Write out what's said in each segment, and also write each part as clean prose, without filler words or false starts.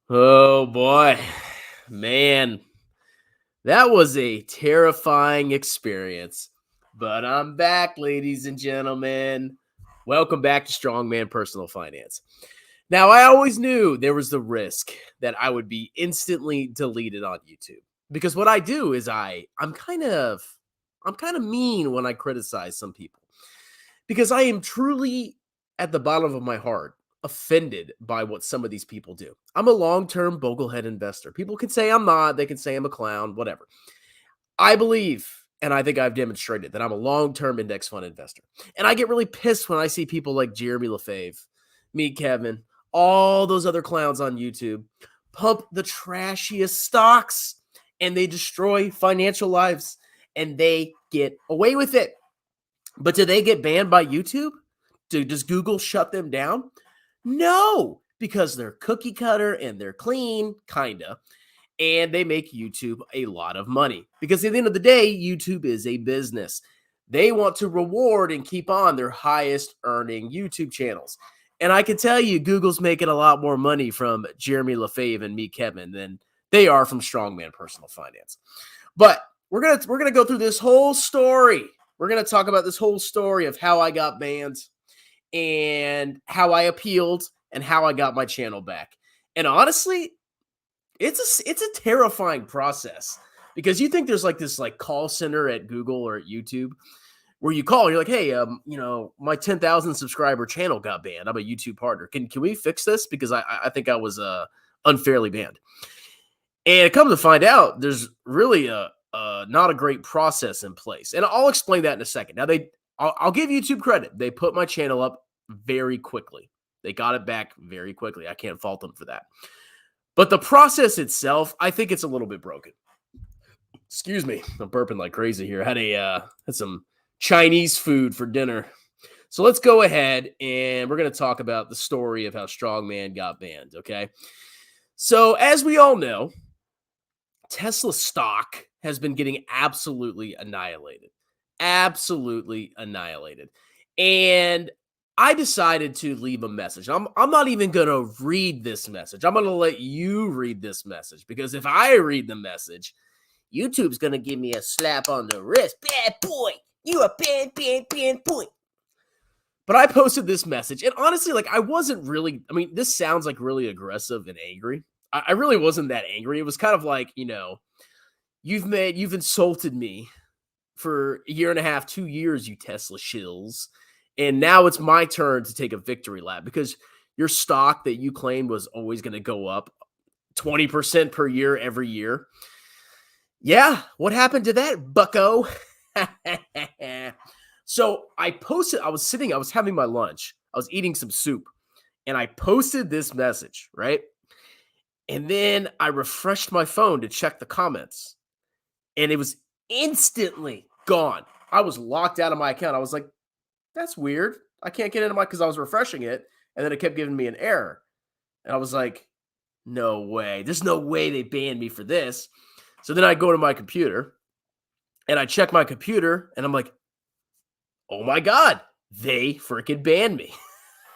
Oh boy, man, that was a terrifying experience. But I'm back, ladies and gentlemen. Welcome back to Strongman Personal Finance. Now, I always knew there was the risk that I would be instantly deleted on YouTube because what I do is I'm kind of mean when I criticize some people because I am truly at the bottom of my heart offended by what some of these people do. I'm a long-term boglehead investor. People can say I'm not, they can say I'm a clown, whatever. I believe and I think I've demonstrated that I'm a long-term index fund investor. And I get really pissed when I see people like Jeremy Lefebvre, me, Kevin, all those other clowns on YouTube pump the trashiest stocks and they destroy financial lives and they get away with it. But do they get banned by YouTube? Does Google shut them down? No, because they're cookie cutter and they're clean, kinda, and they make YouTube a lot of money. Because at the end of the day, YouTube is a business. They want to reward and keep on their highest earning YouTube channels. And I can tell you, Google's making a lot more money from Jeremy Lefebvre and me, Kevin, than they are from Strongman Personal Finance. But we're gonna go through this whole story. We're gonna talk about this whole story of how I got banned and how I appealed and how I got my channel back. And honestly, it's a terrifying process because you think there's like this like call center at Google or at YouTube where you call and you're like, hey, my 10,000 subscriber channel got banned. I'm a YouTube partner. Can we fix this? Because I think I was unfairly banned. And come to find out, there's really a not a great process in place. And I'll explain that in a second. Now, I'll give YouTube credit. They put my channel up very quickly. They got it back very quickly. I can't fault them for that. But the process itself, I think it's a little bit broken. Excuse me. I'm burping like crazy here. I had some Chinese food for dinner. So let's go ahead and we're going to talk about the story of how Strongman got banned, okay? So as we all know, Tesla stock has been getting absolutely annihilated. Absolutely annihilated. And I decided to leave a message. I'm not even going to read this message. I'm going to let you read this message because if I read the message, YouTube's going to give me a slap on the wrist. Bad boy. You a bad boy. But I posted this message and honestly, like I wasn't really, I mean, this sounds like really aggressive and angry. I really wasn't that angry. It was kind of like, you've insulted me for a year and a half, 2 years, you Tesla shills. And now it's my turn to take a victory lap because your stock that you claimed was always going to go up 20% per year every year. Yeah, what happened to that, bucko? So I posted, I was having my lunch. I was eating some soup and I posted this message, right? And then I refreshed my phone to check the comments and it was instantly gone. I was locked out of my account. I was like, that's weird. I can't get into because I was refreshing it and then it kept giving me an error. And I was like, no way. There's no way they banned me for this. So then I go to my computer and I check my computer and I'm like, oh my God, they freaking banned me.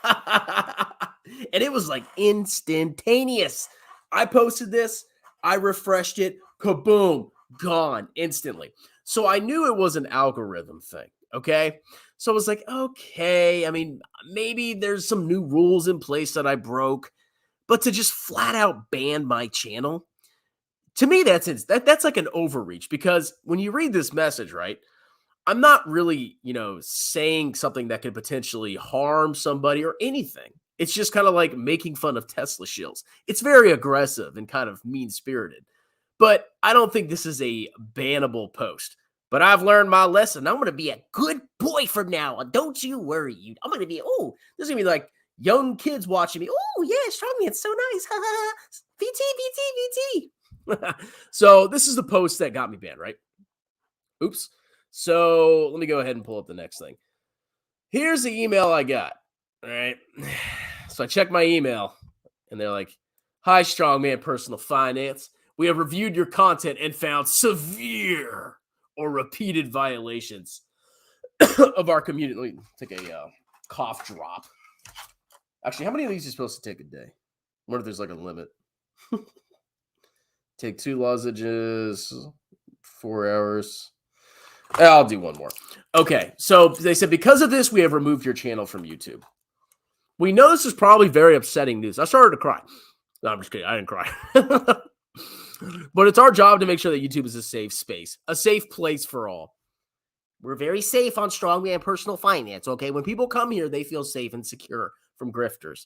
And it was like instantaneous. I posted this, I refreshed it, kaboom, gone instantly. So I knew it was an algorithm thing. Okay. So I was like, okay, I mean, maybe there's some new rules in place that I broke, but to just flat out ban my channel, to me, that's like an overreach because when you read this message, right, I'm not really, saying something that could potentially harm somebody or anything. It's just kind of like making fun of Tesla shills. It's very aggressive and kind of mean-spirited. But I don't think this is a bannable post. But I've learned my lesson. I'm going to be a good boy from now on. Don't you worry. I'm going to be, there's going to be like young kids watching me. Oh, yeah, Strongman, it's so nice. VT. So this is the post that got me banned, right? Oops. So let me go ahead and pull up the next thing. Here's the email I got. All right. So I check my email and they're like, hi, Strongman Personal Finance. We have reviewed your content and found severe or repeated violations of our community. Let me take a cough drop. Actually, how many of these are you supposed to take a day? I wonder if there's like a limit. Take 2 lozenges, 4 hours. I'll do one more. Okay, so they said, because of this, we have removed your channel from YouTube. We know this is probably very upsetting news. I started to cry. No, I'm just kidding. I didn't cry. But it's our job to make sure that YouTube is a safe space, a safe place for all. We're very safe on Strongman Personal Finance, okay? When people come here, they feel safe and secure from grifters.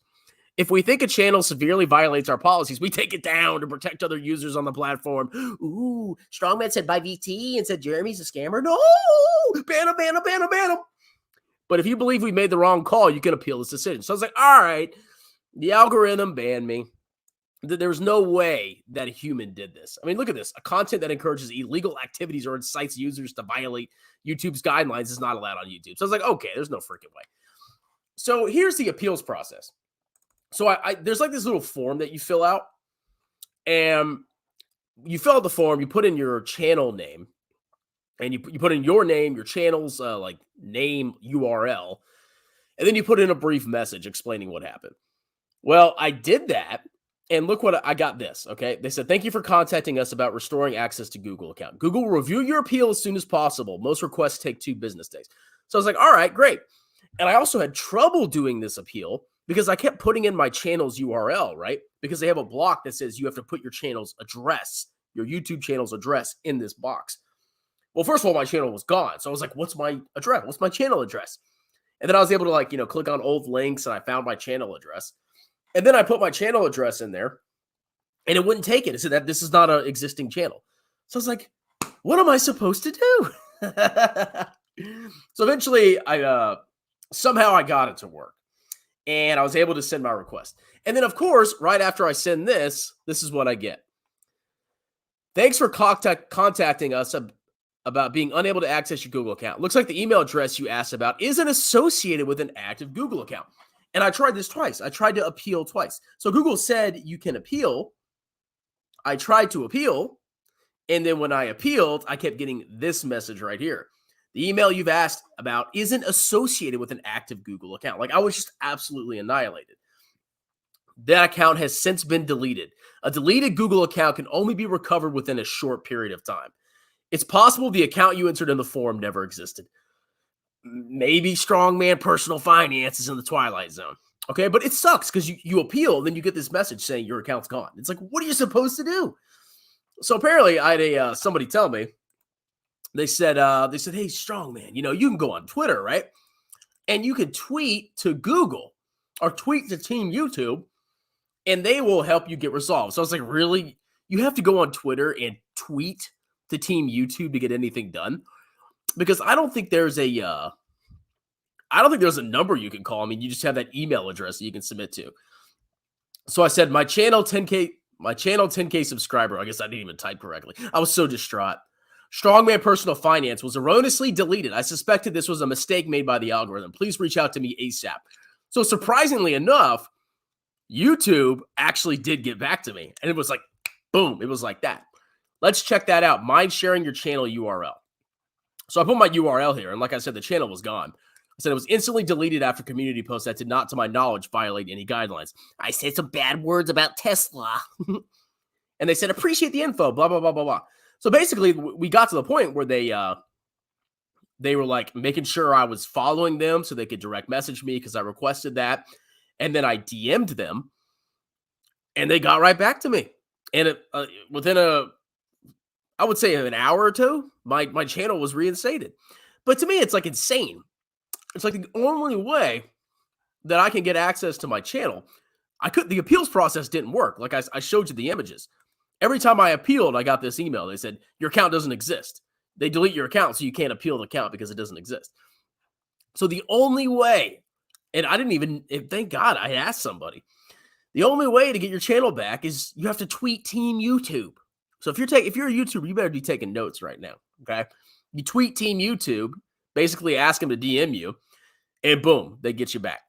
If we think a channel severely violates our policies, we take it down to protect other users on the platform. Ooh, Strongman said buy VT and said Jeremy's a scammer. No! Ban him, ban him, ban him, ban him. But if you believe we made the wrong call, you can appeal this decision. So I was like, all right, the algorithm banned me. There's no way that a human did this. I mean, look at this. A content that encourages illegal activities or incites users to violate YouTube's guidelines is not allowed on YouTube. So I was like, okay, there's no freaking way. So here's the appeals process. So there's like this little form that you fill out, and you fill out the form, you put in your channel name, and you put in your name, your channel's like name, URL, and then you put in a brief message explaining what happened. Well, I did that. And look what I got this, okay? They said, thank you for contacting us about restoring access to Google account. Google will review your appeal as soon as possible. Most requests take 2 business days. So I was like, all right, great. And I also had trouble doing this appeal because I kept putting in my channel's URL, right? Because they have a block that says you have to put your channel's address, your YouTube channel's address in this box. Well, first of all, my channel was gone. So I was like, what's my address? What's my channel address? And then I was able to click on old links and I found my channel address. And then I put my channel address in there, and it wouldn't take it. It said that this is not an existing channel. So I was like, what am I supposed to do? So eventually, somehow I got it to work, and I was able to send my request. And then, of course, right after I send this is what I get. Thanks for contacting us about being unable to access your Google account. Looks like the email address you asked about isn't associated with an active Google account. And I tried this twice. I tried to appeal twice. So Google said you can appeal. I tried to appeal. And then when I appealed, I kept getting this message right here. The email you've asked about isn't associated with an active Google account. Like, I was just absolutely annihilated. That account has since been deleted. A deleted Google account can only be recovered within a short period of time. It's possible the account you entered in the form never existed. Maybe Strongman Personal Finance is in the Twilight Zone. Okay, but it sucks because you appeal, and then you get this message saying your account's gone. It's like, what are you supposed to do? So apparently I had somebody tell me, they said, hey, Strongman, you can go on Twitter, right? And you can tweet to Google or tweet to Team YouTube, and they will help you get resolved. So I was like, really? You have to go on Twitter and tweet to Team YouTube to get anything done? Because I don't think there's a number you can call. I mean, you just have that email address that you can submit to. So I said, my channel 10K subscriber. I guess I didn't even type correctly. I was so distraught. Strongman Personal Finance was erroneously deleted. I suspected this was a mistake made by the algorithm. Please reach out to me ASAP. So surprisingly enough, YouTube actually did get back to me. And it was like, boom, it was like that. Let's check that out. Mind sharing your channel URL. So I put my URL here, and like I said, the channel was gone. I said it was instantly deleted after community posts that did not, to my knowledge, violate any guidelines. I said some bad words about Tesla. And they said, appreciate the info, blah, blah, blah, blah, blah. So basically, we got to the point where they were like making sure I was following them so they could direct message me because I requested that. And then I DM'd them, and they got right back to me. And within I would say an hour or two, my channel was reinstated. But to me, it's like insane. It's like the only way that I can get access to my channel. The appeals process didn't work. Like I showed you the images. Every time I appealed, I got this email. They said, your account doesn't exist. They delete your account, so you can't appeal the account because it doesn't exist. So the only way, and thank God I asked somebody, the only way to get your channel back is you have to tweet Team YouTube. So if you're a YouTuber, you better be taking notes right now, okay? You tweet Team YouTube, basically ask them to DM you, and boom, they get you back.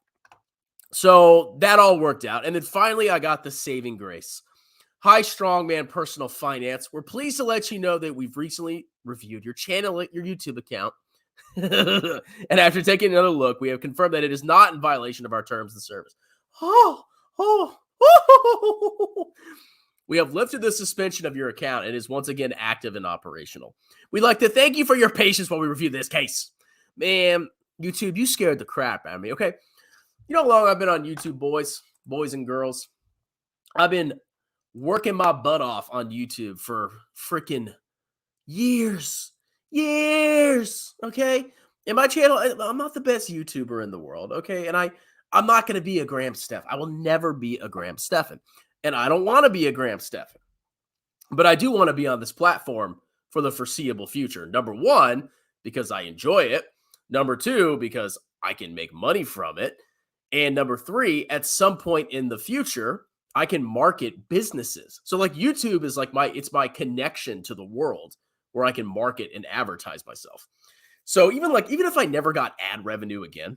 So that all worked out. And then finally, I got the saving grace. Hi, Strongman Personal Finance. We're pleased to let you know that we've recently reviewed your channel, your YouTube account. And after taking another look, we have confirmed that it is not in violation of our terms of service. Oh. We have lifted the suspension of your account and is once again active and operational. We'd like to thank you for your patience while we review this case. Man, YouTube, you scared the crap out of me, okay? You know how long I've been on YouTube, boys and girls? I've been working my butt off on YouTube for freaking years, okay? And my channel, I'm not the best YouTuber in the world, okay? And I'm not going to be a Graham Stephan. I will never be a Graham Stephan. And I don't want to be a Graham Stephan. But I do want to be on this platform for the foreseeable future. Number one, because I enjoy it. Number two, because I can make money from it. And number three, at some point in the future, I can market businesses. So like YouTube is like it's my connection to the world where I can market and advertise myself. So even if I never got ad revenue again,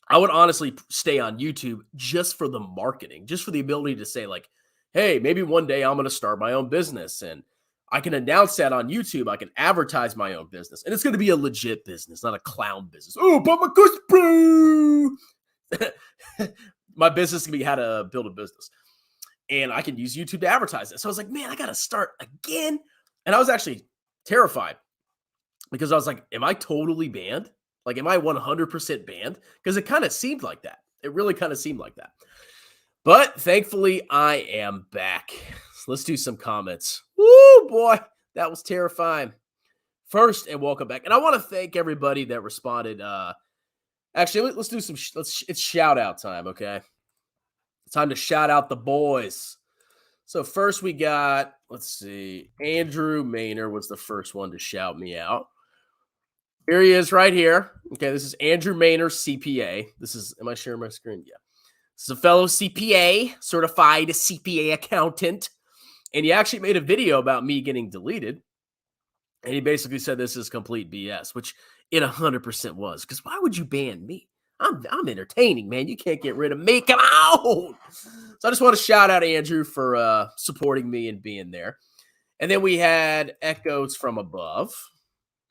I would honestly stay on YouTube just for the marketing, just for the ability to say like, hey, maybe one day I'm going to start my own business and I can announce that on YouTube. I can advertise my own business and it's going to be a legit business, not a clown business. Oh, but my gosh, bro. My business can be how to build a business and I can use YouTube to advertise it. So I was like, man, I got to start again. And I was actually terrified because I was like, am I totally banned? Like, am I 100% banned? Because it kind of seemed like that. It really kind of seemed like that. But thankfully, I am back. So let's do some comments. Woo, boy, that was terrifying. First, and welcome back. And I want to thank everybody that responded. Actually, let's do some. It's shout out time, okay? It's time to shout out the boys. So first, we got. Let's see. Andrew Maynard was the first one to shout me out. Here he is right here. Okay, this is Andrew Maynard, CPA. This is, am I sharing my screen? Yeah. This is a fellow CPA, certified CPA accountant. And he actually made a video about me getting deleted. And he basically said this is complete BS, which it 100% was. Because why would you ban me? I'm entertaining, man. You can't get rid of me. Come on. So I just want to shout out Andrew for supporting me and being there. And then we had Echoes from Above.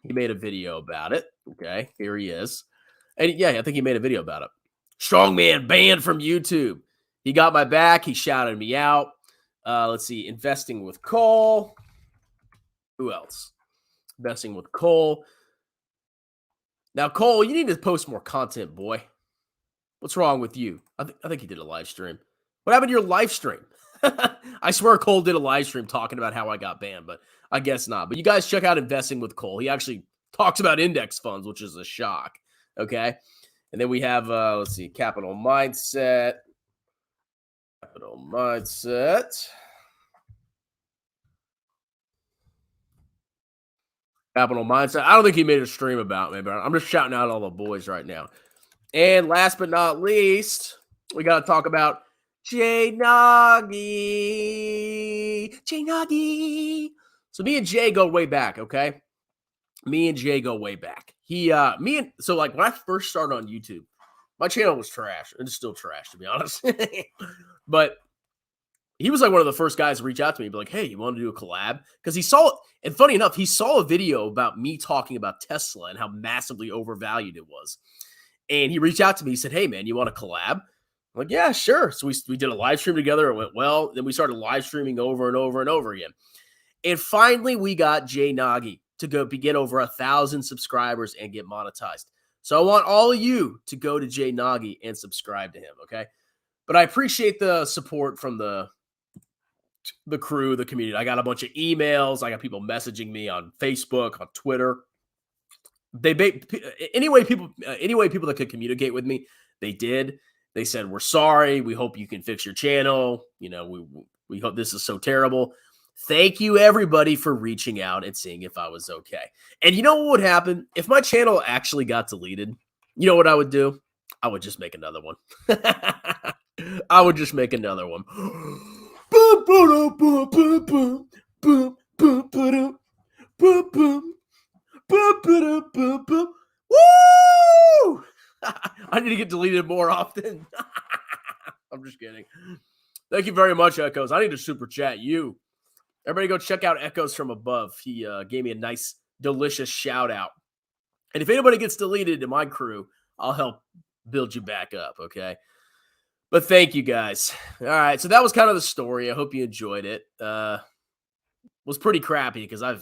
He made a video about it. Okay, here he is. And yeah, I think he made a video about it. Strongman banned from YouTube. He got my back. He shouted me out. Let's see. Investing with Cole. Who else? Investing with Cole. Now, Cole, you need to post more content, boy. What's wrong with you? I think he did a live stream. What happened to your live stream? I swear Cole did a live stream talking about how I got banned, but I guess not. But you guys check out Investing with Cole. He actually talks about index funds, which is a shock. Okay. And then we have, let's see, Capital Mindset. Capital Mindset. Capital Mindset. I don't think he made a stream about me, but I'm just shouting out all the boys right now. And last but not least, we got to talk about Jay Nagy. Jay Nagy. So me and Jay go way back, okay? Me and Jay go way back. So like when I first started on YouTube, my channel was trash. It's still trash, to be honest. But he was like one of the first guys to reach out to me and be like, hey, you want to do a collab? Because he saw it. And funny enough, he saw a video about me talking about Tesla and how massively overvalued it was. And he reached out to me. He said, hey, man, you want to collab? I'm like, yeah, sure. So we did a live stream together. It went well. Then we started live streaming over and over and over again. And finally, we got Jay Nagy to get over 1,000 subscribers and get monetized. So I want all of you to go to Jay Nagy and subscribe to him, okay? But I appreciate the support from the crew, the community. I got a bunch of emails. I got people messaging me on Facebook, on Twitter. Any way people that could communicate with me, they did. They said, we're sorry. We hope you can fix your channel. You know, we hope this is so terrible. Thank you, everybody, for reaching out and seeing if I was okay. And you know what would happen? If my channel actually got deleted, you know what I would do? I would just make another one. I would just make another one. Woo! I need to get deleted more often. I'm just kidding. Thank you very much, Echoes. I need to super chat you. Everybody go check out Echoes from Above. He gave me a nice, delicious shout out. And if anybody gets deleted in my crew, I'll help build you back up, okay? But thank you guys. All right, so that was kind of the story. I hope you enjoyed it. Was pretty crappy because I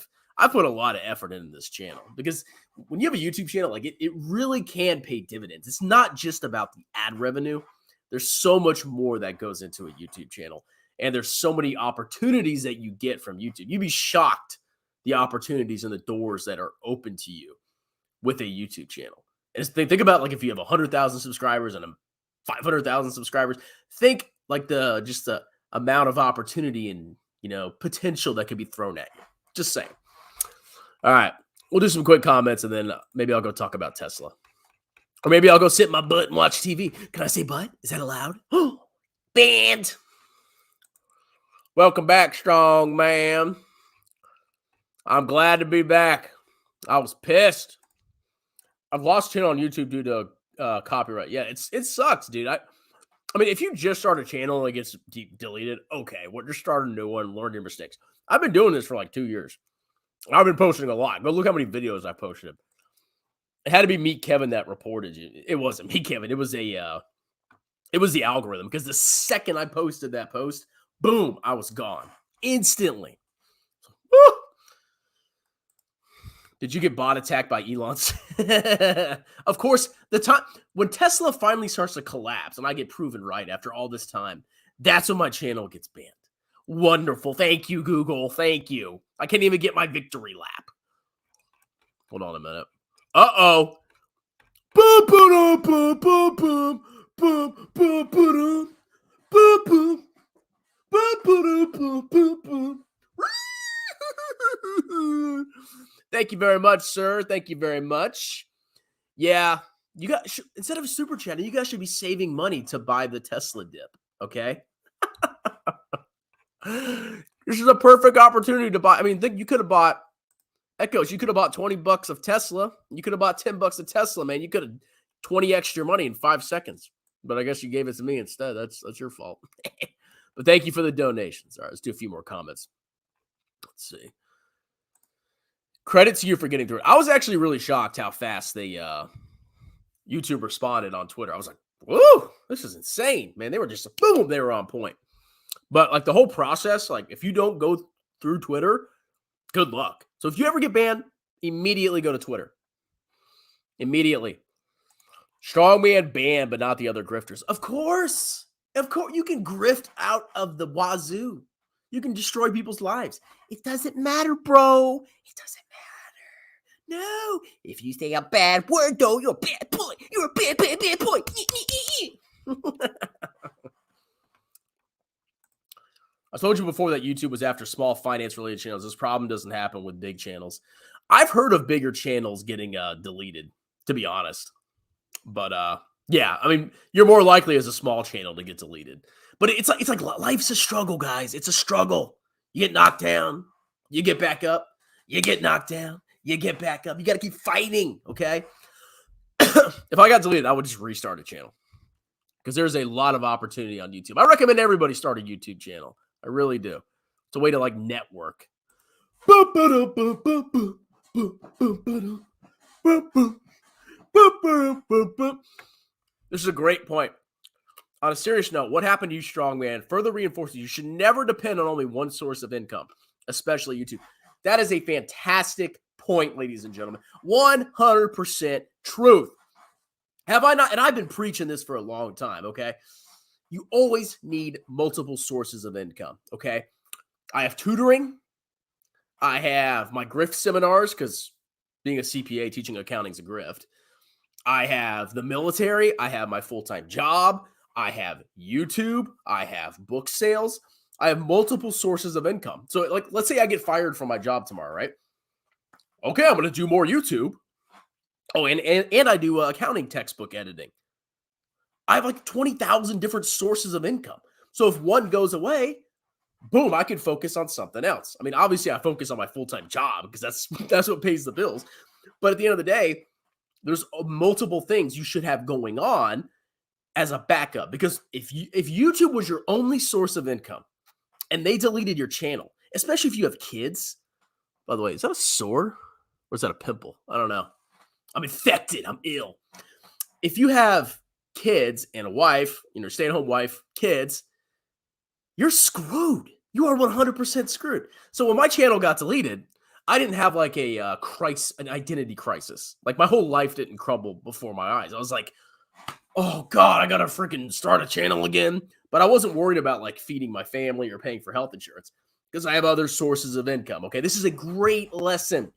put a lot of effort into this channel, because when you have a YouTube channel, like it really can pay dividends. It's not just about the ad revenue. There's so much more that goes into a YouTube channel, and there's so many opportunities that you get from YouTube. You'd be shocked the opportunities and the doors that are open to you with a YouTube channel. And think about, like, if you have 100,000 subscribers and 500,000 subscribers, think like the amount of opportunity and, potential that could be thrown at you. Just saying. All right, we'll do some quick comments, and then maybe I'll go talk about Tesla. Or maybe I'll go sit in my butt and watch TV. Can I say butt? Is that allowed? Banned. Welcome back, strong man. I'm glad to be back. I was pissed. I've lost channel on YouTube due to copyright. Yeah, it sucks, dude. I mean, if you just start a channel and it gets deleted, okay, well, just start a new one, learn your mistakes. I've been doing this for like 2 years. I've been posting a lot. Go look how many videos I posted. It had to be Meet Kevin that reported you. It wasn't Meet Kevin. It was the algorithm, because the second I posted that post, boom, I was gone instantly. Woo! Did you get bot attacked by Elon's? Of course, the time when Tesla finally starts to collapse and I get proven right after all this time, that's when my channel gets banned. Wonderful. Thank you, Google. Thank you. I can't even get my victory lap. Hold on a minute. Uh-oh. Boom, boom, boom, boom, boom, boom, boom, boom, boom, boom, boom, boom, boom, boom. Thank you very much, sir. Thank you very much. Yeah, you got, instead of super chatting, you guys should be saving money to buy the Tesla dip. Okay. This is a perfect opportunity to buy. I mean, you could have bought Echoes. You could have bought $20 of Tesla. You could have bought $10 of Tesla, man. You could have 20 extra money in 5 seconds. But I guess you gave it to me instead. That's your fault. But thank you for the donations. All right, let's do a few more comments. Let's see. Credit to you for getting through it. I was actually really shocked how fast the YouTube responded on Twitter. I was like, whoa, this is insane, man. They were just, boom, they were on point. But like the whole process, like if you don't go through Twitter, good luck. So if you ever get banned, immediately go to Twitter. Immediately. Strongman banned, but not the other grifters. Of course. Of course. You can grift out of the wazoo. You can destroy people's lives. It doesn't matter, bro. It doesn't matter. No. If you say a bad word, though, you're a bad boy. You're a bad boy. I told you before that YouTube was after small finance-related channels. This problem doesn't happen with big channels. I've heard of bigger channels getting deleted, to be honest. But, yeah, I mean, you're more likely as a small channel to get deleted. But it's like life's a struggle, guys. It's a struggle. You get knocked down. You get back up. You get knocked down. You get back up. You got to keep fighting, okay? If I got deleted, I would just restart a channel, because there's a lot of opportunity on YouTube. I recommend everybody start a YouTube channel. I really do. It's a way to, like, network. This is a great point. On a serious note, what happened to you, strongman, further reinforces you should never depend on only one source of income, especially YouTube. That is a fantastic point, ladies and gentlemen. 100% truth. Have I not? And I've been preaching this for a long time, okay? You always need multiple sources of income, okay? I have tutoring. I have my grift seminars, because being a CPA, teaching accounting is a grift. I have the military. I have my full-time job. I have YouTube. I have book sales. I have multiple sources of income. So, like, let's say I get fired from my job tomorrow, right? Okay, I'm going to do more YouTube. Oh, and I do accounting textbook editing. I have like 20,000 different sources of income. So if one goes away, boom, I can focus on something else. I mean, obviously I focus on my full-time job because that's what pays the bills. But at the end of the day, there's multiple things you should have going on as a backup. Because if YouTube was your only source of income and they deleted your channel, especially if you have kids, by the way, is that a sore or is that a pimple? I don't know. I'm infected. I'm ill. If you have kids and a wife, stay-at-home wife, kids, you're screwed. You are 100% screwed. So when my channel got deleted, I didn't have like an identity crisis. Like my whole life didn't crumble before my eyes. I was like, oh God, I gotta freaking start a channel again. But I wasn't worried about like feeding my family or paying for health insurance because I have other sources of income. Okay, this is a great lesson.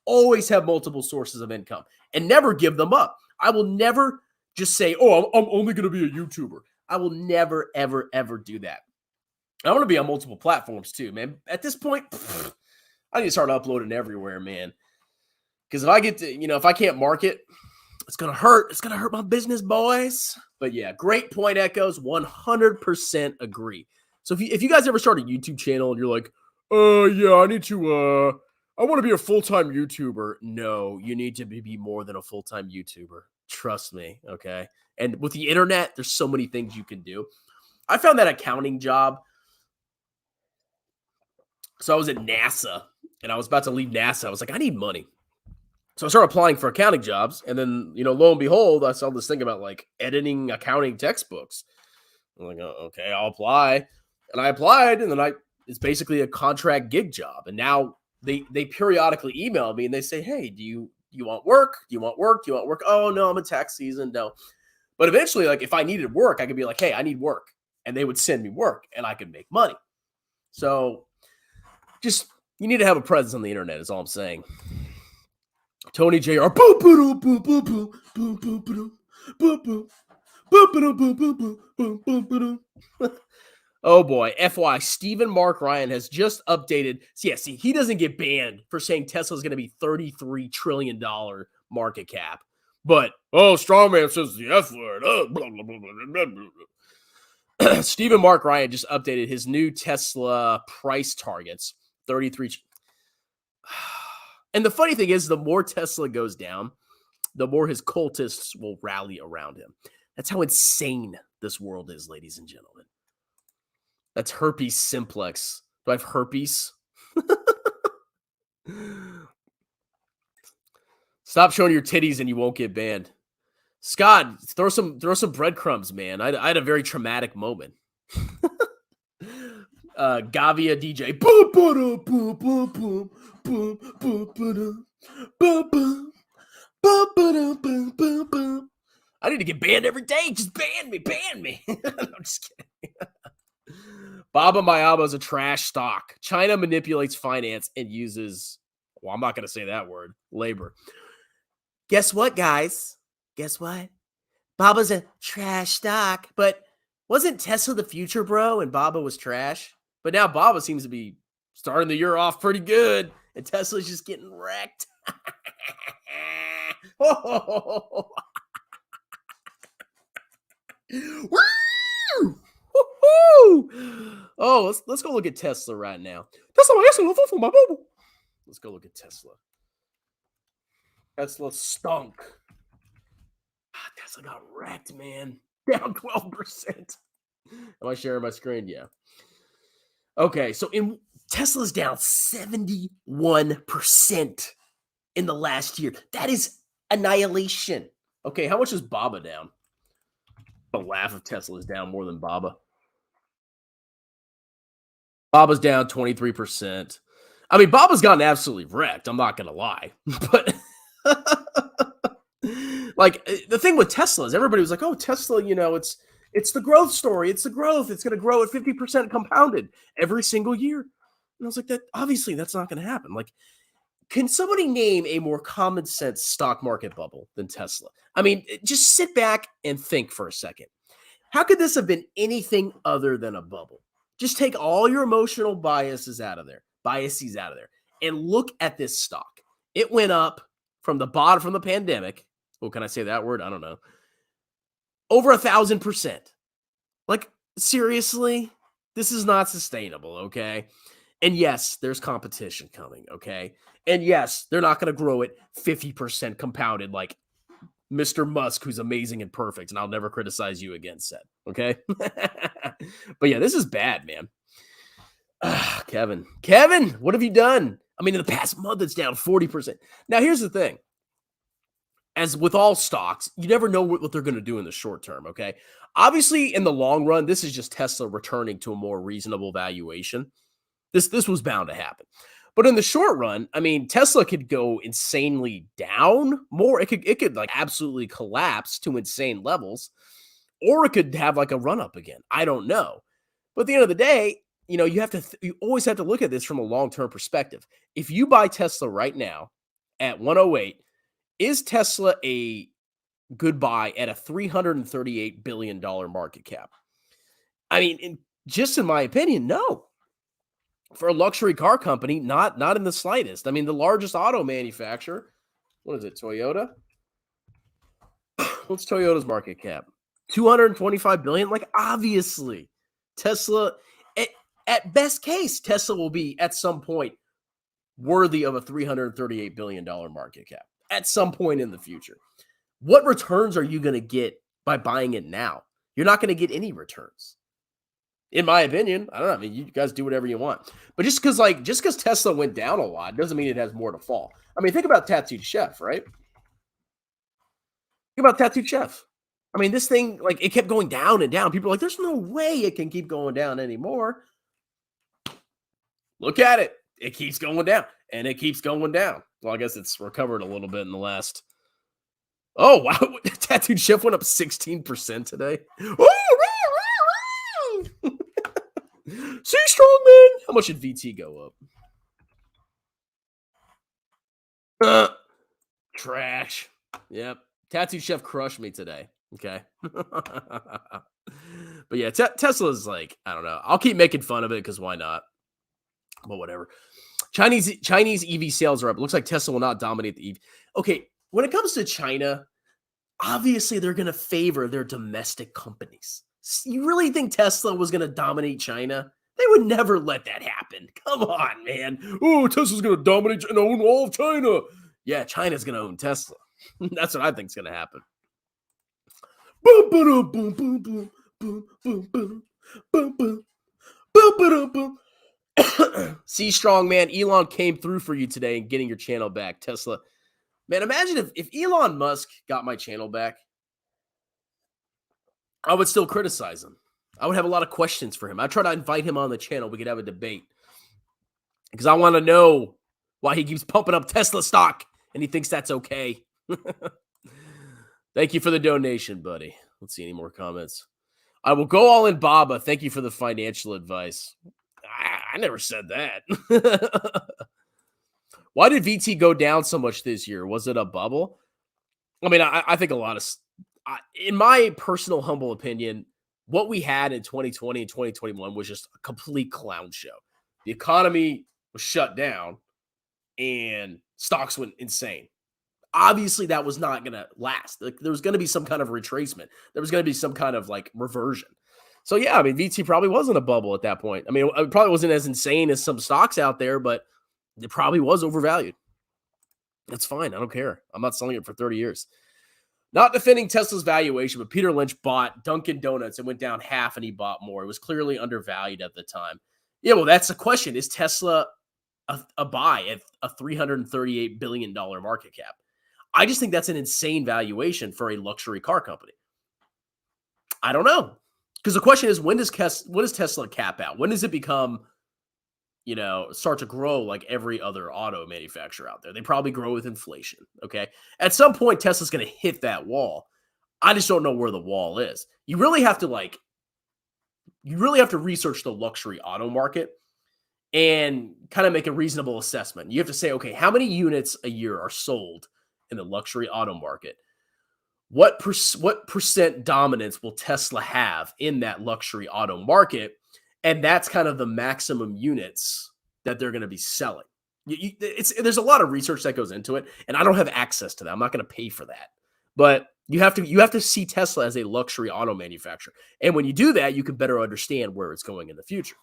Always have multiple sources of income and never give them up. I will never just say, oh, I'm only going to be a YouTuber. I will never, ever, ever do that. I want to be on multiple platforms too, man. At this point, I need to start uploading everywhere, man. Because if I get to, if I can't market, it's going to hurt. It's going to hurt my business, boys. But yeah, great point, Echoes. 100% agree. So if you guys ever start a YouTube channel and you're like, yeah, I want to be a full-time YouTuber. No, you need to be more than a full-time YouTuber. Trust me, okay? And with the internet, there's so many things you can do. I found that accounting job. So I was at NASA, and I was about to leave NASA. I was like, I need money. So I started applying for accounting jobs, and then, lo and behold, I saw this thing about, like, editing accounting textbooks. I'm like, oh, okay, I'll apply. And I applied, and then it's basically a contract gig job. And now they periodically email me and they say, hey, do you want work? Do you want work? Do you want work? Oh, no, I'm in tax season. No. But eventually, like if I needed work, I could be like, hey, I need work. And they would send me work and I could make money. So just, you need to have a presence on the internet is all I'm saying. Tony Jr. Oh boy, FY, Stephen Mark Ryan has just updated. See, he doesn't get banned for saying Tesla's going to be $33 trillion market cap. But, Strongman says the F word. Blah, blah, blah, blah. Stephen Mark Ryan just updated his new Tesla price targets, 33. And the funny thing is, the more Tesla goes down, the more his cultists will rally around him. That's how insane this world is, ladies and gentlemen. That's herpes simplex. Do I have herpes? Stop showing your titties and you won't get banned. Scott, throw some breadcrumbs, man. I had a very traumatic moment. Gavia DJ. I need to get banned every day. Just ban me. I'm just kidding. Baba Mayaba is a trash stock. China manipulates finance and uses, I'm not going to say that word, labor. Guess what, guys? Guess what? Baba's a trash stock. But wasn't Tesla the future, bro? And Baba was trash? But now Baba seems to be starting the year off pretty good. And Tesla's just getting wrecked. Woo! Oh, let's go look at Tesla right now. Let's go look at Tesla. Tesla stunk. Tesla got wrecked, man. Down 12%. Am I sharing my screen? Yeah. Okay, so Tesla's down 71% in the last year. That is annihilation. Okay, how much is Baba down? I'll laugh if Tesla is down more than Baba. Baba's down 23%. I mean, Baba's gotten absolutely wrecked. I'm not going to lie. But like the thing with Tesla is everybody was like, oh, Tesla, it's the growth story. It's the growth. It's going to grow at 50% compounded every single year. And I was like, that's not going to happen. Like, can somebody name a more common sense stock market bubble than Tesla? I mean, just sit back and think for a second. How could this have been anything other than a bubble? Just take all your emotional biases out of there, and look at this stock. It went up from the bottom from the pandemic. Oh, can I say that word? I don't know. Over 1,000%. Like, seriously, this is not sustainable, okay? And yes, there's competition coming, okay? And yes, they're not going to grow it 50% compounded like Mr. Musk, who's amazing and perfect, and I'll never criticize you again, said, okay? But yeah, this is bad, man. Kevin, what have you done? I mean, in the past month, it's down 40%. Now, here's the thing. as with all stocks, you never know what they're going to do in the short term, okay? Obviously, in the long run, this is just Tesla returning to a more reasonable valuation. This was bound to happen. But in the short run, I mean, Tesla could go insanely down more. It could like absolutely collapse to insane levels, or it could have like a run up again. I don't know. But at the end of the day, you always have to look at this from a long-term perspective. If you buy Tesla right now at 108, is Tesla a good buy at a $338 billion market cap? I mean, just in my opinion, no. For a luxury car company, not in the slightest. I mean, the largest auto manufacturer, what is it, Toyota? What's Toyota's market cap? 225 billion. Like, obviously, Tesla, at best case, Tesla will be at some point worthy of a $338 billion market cap at some point in the future. What returns are you going to get by buying it now? You're not going to get any returns. In my opinion, I don't know. I mean, you guys do whatever you want. But just because Tesla went down a lot doesn't mean it has more to fall. I mean, think about Tattooed Chef, right? Think about Tattooed Chef. I mean, this thing, like, it kept going down and down. People are like, there's no way it can keep going down anymore. Look at it. It keeps going down, and it keeps going down. Well, I guess it's recovered a little bit in the last. Oh, wow. Tattooed Chef went up 16% today. See, strong man. How much did VT go up? Trash. Yep. Tattooed Chef crushed me today. Okay. But yeah, Tesla's like, I don't know. I'll keep making fun of it because why not? But whatever. Chinese EV sales are up. It looks like Tesla will not dominate the EV. Okay, when it comes to China, obviously they're going to favor their domestic companies. You really think Tesla was going to dominate China? They would never let that happen. Come on, man. Oh, Tesla's going to dominate and own all of China. Yeah, China's going to own Tesla. That's what I think is going to happen. Boom, boom, boom, boom, boom, boom, boom, boom, boom, boom, boom, boom. See, strong man, Elon came through for you today and getting your channel back. Tesla, man, imagine if Elon Musk got my channel back, I would still criticize him. I would have a lot of questions for him. I'd try to invite him on the channel. We could have a debate because I want to know why he keeps pumping up Tesla stock and he thinks that's okay. Thank you for the donation, buddy. Let's see any more comments. I will go all in Baba. Thank you for the financial advice. I never said that. Why did VT go down so much this year? Was it a bubble? I mean, I think a lot of, in my personal humble opinion, what we had in 2020 and 2021 was just a complete clown show. The economy was shut down and stocks went insane. Obviously, that was not going to last. Like, there was going to be some kind of retracement. There was going to be some kind of like reversion. So, yeah, I mean, VT probably wasn't a bubble at that point. I mean, it probably wasn't as insane as some stocks out there, but it probably was overvalued. That's fine. I don't care. I'm not selling it for 30 years. Not defending Tesla's valuation, but Peter Lynch bought Dunkin' Donuts and went down half and he bought more. It was clearly undervalued at the time. Yeah, well, that's the question. Is Tesla a buy at a $338 billion market cap? I just think that's an insane valuation for a luxury car company. I don't know. Because the question is, when does Tesla cap out? When does it become, start to grow like every other auto manufacturer out there? They probably grow with inflation, okay? At some point, Tesla's going to hit that wall. I just don't know where the wall is. You really have to research the luxury auto market and kind of make a reasonable assessment. You have to say, okay, how many units a year are sold in the luxury auto market? What percent dominance will Tesla have in that luxury auto market? And that's kind of the maximum units that they're going to be selling. There's a lot of research that goes into it, and I don't have access to that. I'm not going to pay for that. But you have to see Tesla as a luxury auto manufacturer. And when you do that, you can better understand where it's going in the future.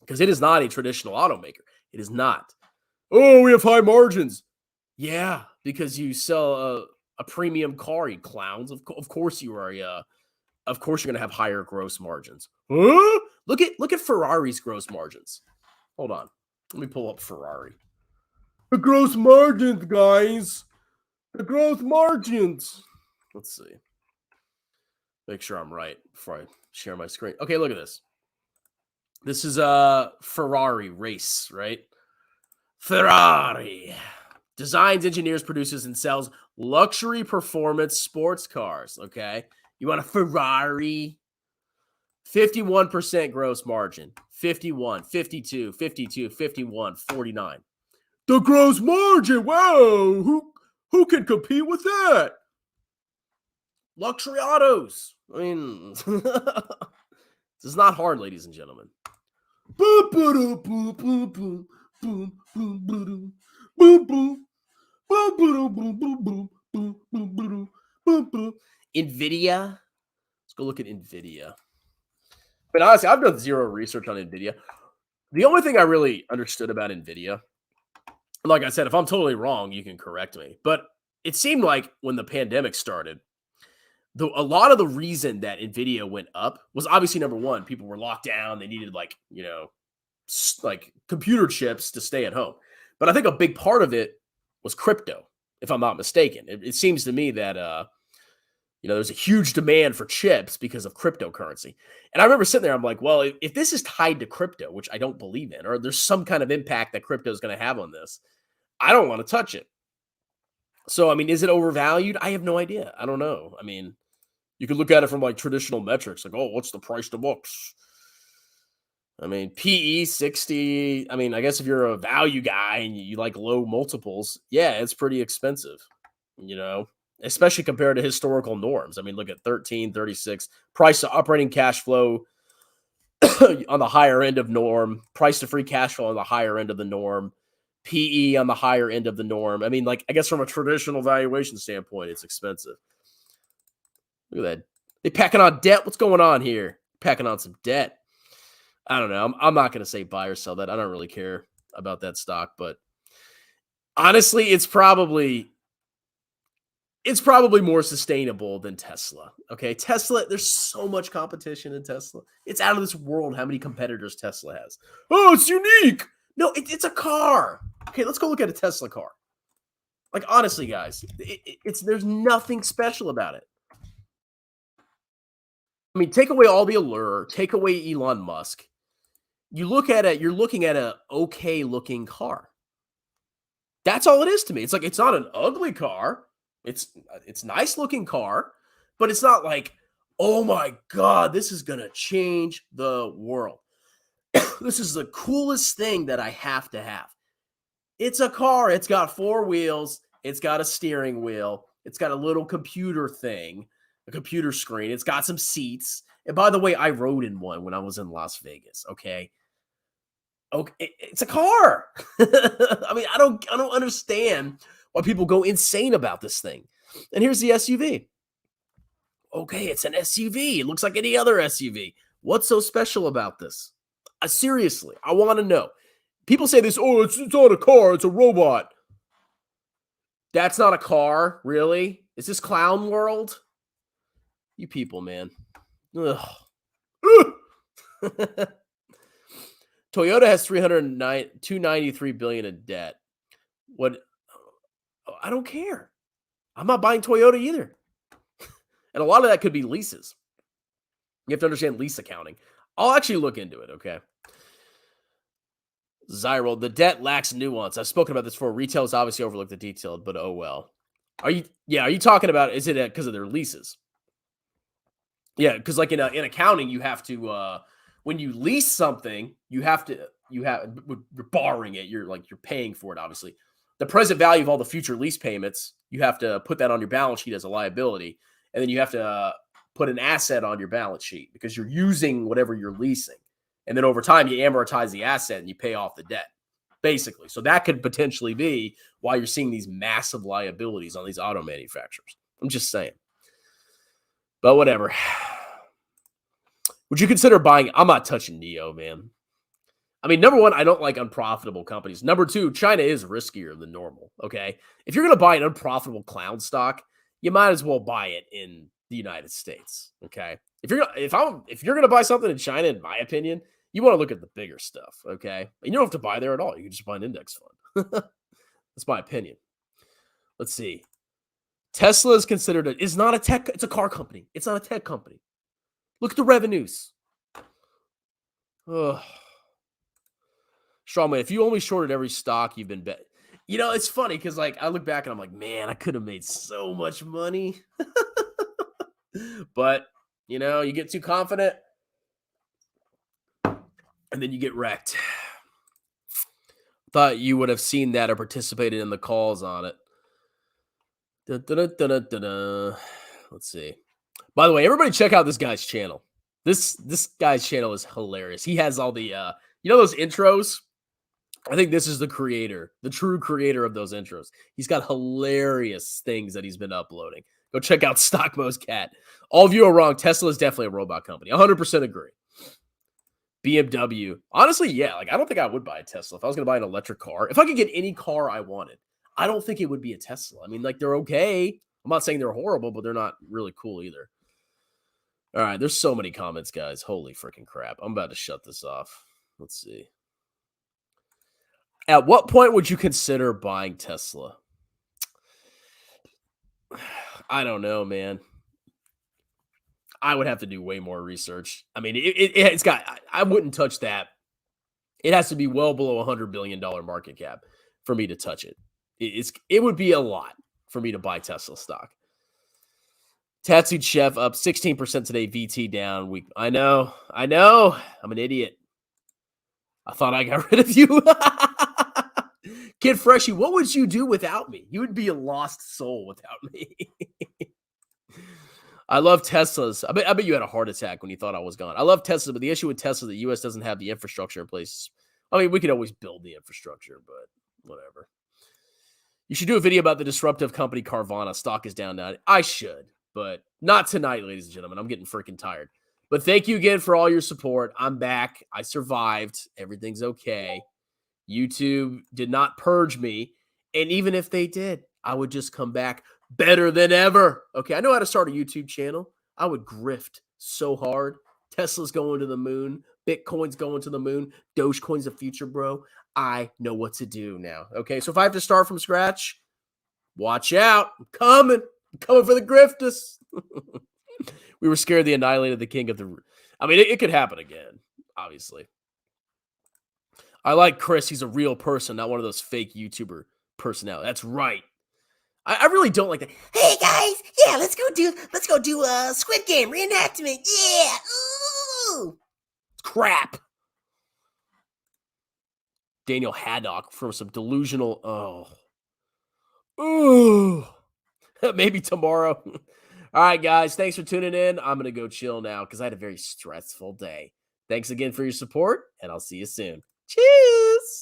Because it is not a traditional automaker. It is not. Oh, we have high margins. Yeah, because you sell a premium car, you clowns. Of course you are. Of course you're going to have higher gross margins. Huh? Look at Ferrari's gross margins. Hold on. Let me pull up Ferrari. The gross margins, guys. The growth margins. Let's see. Make sure I'm right before I share my screen. Okay, look at this. This is a Ferrari race, right? Ferrari designs, engineers, produces, and sells luxury performance sports cars. Okay. You want a Ferrari? 51% gross margin. 51, 52, 52, 51, 49. The gross margin. Whoa. Who can compete with that? Luxury autos. I mean, this is not hard, ladies and gentlemen. NVIDIA. Let's go look at NVIDIA. But honestly, I've done zero research on NVIDIA. The only thing I really understood about NVIDIA, like I said, if I'm totally wrong, you can correct me. But it seemed like when the pandemic started, a lot of the reason that NVIDIA went up was obviously, number one, people were locked down. They needed like computer chips to stay at home. But I think a big part of it was crypto, if I'm not mistaken. It seems to me that, there's a huge demand for chips because of cryptocurrency. And I remember sitting there, I'm like, well, if this is tied to crypto, which I don't believe in, or there's some kind of impact that crypto is going to have on this, I don't want to touch it. So, I mean, is it overvalued? I have no idea. I don't know. I mean, you could look at it from like traditional metrics, like, oh, what's the price to books? I mean, PE 60. I mean, I guess if you're a value guy and you like low multiples, yeah, it's pretty expensive, especially compared to historical norms. I mean, look at 13, 36, price to operating cash flow on the higher end of norm, price to free cash flow on the higher end of the norm, PE on the higher end of the norm. I mean, like, I guess from a traditional valuation standpoint, it's expensive. Look at that. They packing on debt. What's going on here? Packing on some debt. I don't know. I'm not going to say buy or sell that. I don't really care about that stock, but honestly, it's probably more sustainable than Tesla. Okay. Tesla, there's so much competition in Tesla. It's out of this world how many competitors Tesla has. Oh, it's unique. No, it's a car. Okay, let's go look at a Tesla car. Like, honestly, guys, there's nothing special about it. I mean, take away all the allure, take away Elon Musk. You look at it, you're looking at a okay looking car. That's all it is to me. It's like, it's not an ugly car. It's nice looking car, but it's not like, oh my God, this is going to change the world. This is the coolest thing that I have to have. It's a car. It's got four wheels. It's got a steering wheel. It's got a little computer thing, a computer screen. It's got some seats. And by the way, I rode in one when I was in Las Vegas. Okay. It's a car. I mean, I don't understand why people go insane about this thing. And here's the SUV. Okay, it's an SUV. It looks like any other SUV. What's so special about this? Seriously, I want to know. People say this, oh, it's not a car, it's a robot. That's not a car, really? Is this clown world? You people, man. Ugh. Toyota has $293 billion in debt. What? I don't care. I'm not buying Toyota either. And a lot of that could be leases. You have to understand lease accounting. I'll actually look into it, okay? Zyro, the debt lacks nuance. I've spoken about this before. Retail is obviously overlooked the detailed, but oh well. Are you talking about, is it because of their leases? Yeah, because like in accounting, you have to when you lease something, you're borrowing it. You're paying for it, obviously. The present value of all the future lease payments, you have to put that on your balance sheet as a liability. And then you have to put an asset on your balance sheet because you're using whatever you're leasing. And then over time, you amortize the asset and you pay off the debt, basically. So that could potentially be why you're seeing these massive liabilities on these auto manufacturers. I'm just saying. But whatever. Would you consider buying? I'm not touching NIO, man. I mean, number one, I don't like unprofitable companies. Number two, China is riskier than normal, okay? If you're going to buy an unprofitable clown stock, you might as well buy it in the United States, okay? If you're going to buy something in China, in my opinion, you want to look at the bigger stuff, okay? And you don't have to buy there at all. You can just buy an index fund. That's my opinion. Let's see. Tesla is considered it's not a tech, it's a car company. It's not a tech company. Look at the revenues. Ugh. Strongman, if you only shorted every stock you've been bet. You know, it's funny because like I look back and I'm like, man, I could have made so much money. But you know, you get too confident and then you get wrecked. Thought you would have seen that or participated in the calls on it. Let's see. By the way, everybody check out this guy's channel. This guy's channel is hilarious. He has all the you know those intros? I think this is the creator, the true creator of those intros. He's got hilarious things that he's been uploading. Go check out Stockmo's Cat. All of you are wrong. Tesla is definitely a robot company. 100% agree. BMW. Honestly, yeah. Like, I don't think I would buy a Tesla. If I was going to buy an electric car, if I could get any car I wanted, I don't think it would be a Tesla. I mean, like, they're okay. I'm not saying they're horrible, but they're not really cool either. All right. There's so many comments, guys. Holy freaking crap. I'm about to shut this off. Let's see. At what point would you consider buying Tesla? I don't know, man. I would have to do way more research. I mean, it's got, I wouldn't touch that. It has to be well below $100 billion market cap for me to touch it. It would be a lot for me to buy Tesla stock. Tattooed Chef up 16% today, VT down. I know. I'm an idiot. I thought I got rid of you. Kid Freshie, what would you do without me? You would be a lost soul without me. I love Teslas. I bet you had a heart attack when you thought I was gone. I love Tesla, but the issue with Tesla, the U.S. doesn't have the infrastructure in place. I mean, we could always build the infrastructure, but whatever. You should do a video about the disruptive company Carvana. Stock is down now. I should, but not tonight, ladies and gentlemen. I'm getting freaking tired. But thank you again for all your support. I'm back. I survived. Everything's okay. YouTube did not purge me. And even if they did, I would just come back better than ever. Okay, I know how to start a YouTube channel. I would grift so hard. Tesla's going to the moon. Bitcoin's going to the moon. Dogecoin's the future, bro. I know what to do now. Okay, so if I have to start from scratch, watch out. I'm coming. I'm coming for the grifters. We were scared they annihilated the king of the... I mean, it could happen again, obviously. I like Chris. He's a real person, not one of those fake YouTuber personalities. That's right. I really don't like that. Hey guys, yeah, let's go do a Squid Game reenactment. Yeah, ooh, crap. Daniel Haddock from some delusional. Ooh, maybe tomorrow. All right, guys, thanks for tuning in. I'm gonna go chill now because I had a very stressful day. Thanks again for your support, and I'll see you soon. Cheers.